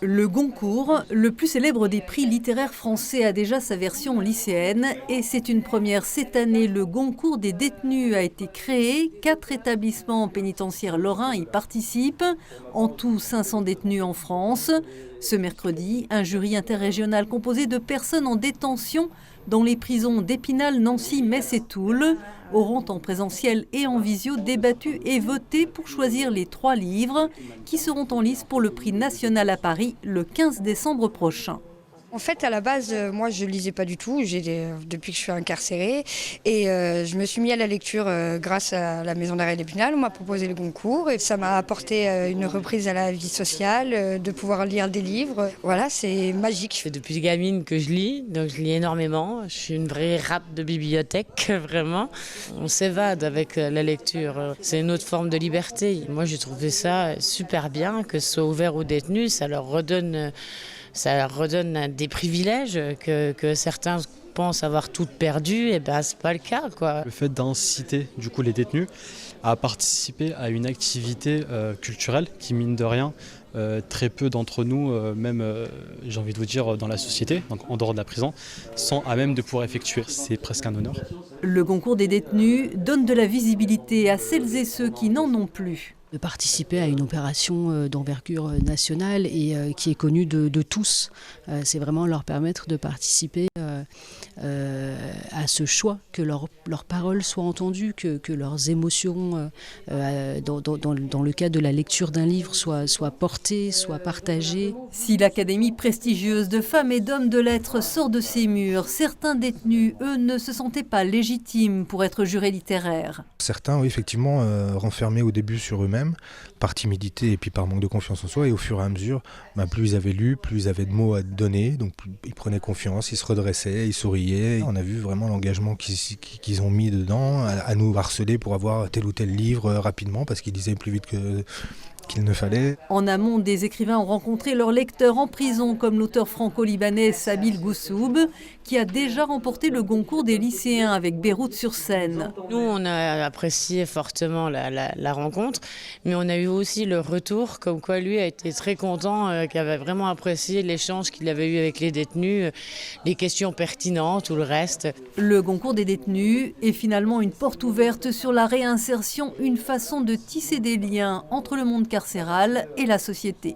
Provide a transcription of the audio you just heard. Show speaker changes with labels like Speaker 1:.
Speaker 1: Le Goncourt, le plus célèbre des prix littéraires français, a déjà sa version lycéenne et c'est une première cette année. Le Goncourt des détenus a été créé, 4 établissements pénitentiaires lorrains y participent, en tout 500 détenus en France. Ce mercredi, un jury interrégional composé de personnes en détention dans les prisons d'Épinal, Nancy, Metz et Toul auront en présentiel et en visio débattu et voté pour choisir les 3 livres qui seront en lice pour le prix national à Paris le 15 décembre prochain.
Speaker 2: En fait, à la base, moi, je lisais pas du tout depuis que je suis incarcérée. Et je me suis mis à la lecture grâce à la maison d'arrêt d'Épinal. On m'a proposé le Goncourt et ça m'a apporté une reprise à la vie sociale, de pouvoir lire des livres. Voilà, c'est magique.
Speaker 3: C'est depuis gamine que je lis, donc je lis énormément. Je suis une vraie rate de bibliothèque, vraiment. On s'évade avec la lecture. C'est une autre forme de liberté. Moi, j'ai trouvé ça super bien, que ce soit ouvert aux détenus. Ça leur redonne des privilèges que certains pensent avoir tout perdu, et ben c'est pas le cas, quoi.
Speaker 4: Le fait d'inciter du coup les détenus à participer à une activité culturelle qui, mine de rien, très peu d'entre nous, même j'ai envie de vous dire dans la société, donc en dehors de la prison, sont à même de pouvoir effectuer. C'est presque un honneur.
Speaker 1: Le Goncourt des détenus donne de la visibilité à celles et ceux qui n'en ont plus.
Speaker 5: De participer à une opération d'envergure nationale et qui est connue de tous. C'est vraiment leur permettre de participer à ce choix, que leurs paroles soient entendues, que leurs émotions, dans le cadre de la lecture d'un livre, soient portées, soient partagées.
Speaker 1: Si l'Académie prestigieuse de femmes et d'hommes de lettres sort de ses murs, certains détenus, eux, ne se sentaient pas légitimes pour être jurés littéraires.
Speaker 6: Certains, oui, effectivement, renfermés au début sur eux-mêmes, par timidité et puis par manque de confiance en soi, et au fur et à mesure, plus ils avaient lu, plus ils avaient de mots à donner, donc plus ils prenaient confiance, ils se redressaient, ils souriaient. On a vu vraiment l'engagement qu'ils ont mis dedans, à nous harceler pour avoir tel ou tel livre rapidement, parce qu'ils lisaient plus vite qu'il ne fallait.
Speaker 1: En amont, des écrivains ont rencontré leurs lecteurs en prison, comme l'auteur franco-libanais Sabil Goussoub, qui a déjà remporté le Goncourt des lycéens avec Beyrouth-sur-Seine.
Speaker 3: Nous, on a apprécié fortement la rencontre, mais on a eu aussi le retour, comme quoi lui a été très content, qu'il avait vraiment apprécié l'échange qu'il avait eu avec les détenus, les questions pertinentes, tout le reste.
Speaker 1: Le Goncourt des détenus est finalement une porte ouverte sur la réinsertion, une façon de tisser des liens entre le monde carcéral et la société.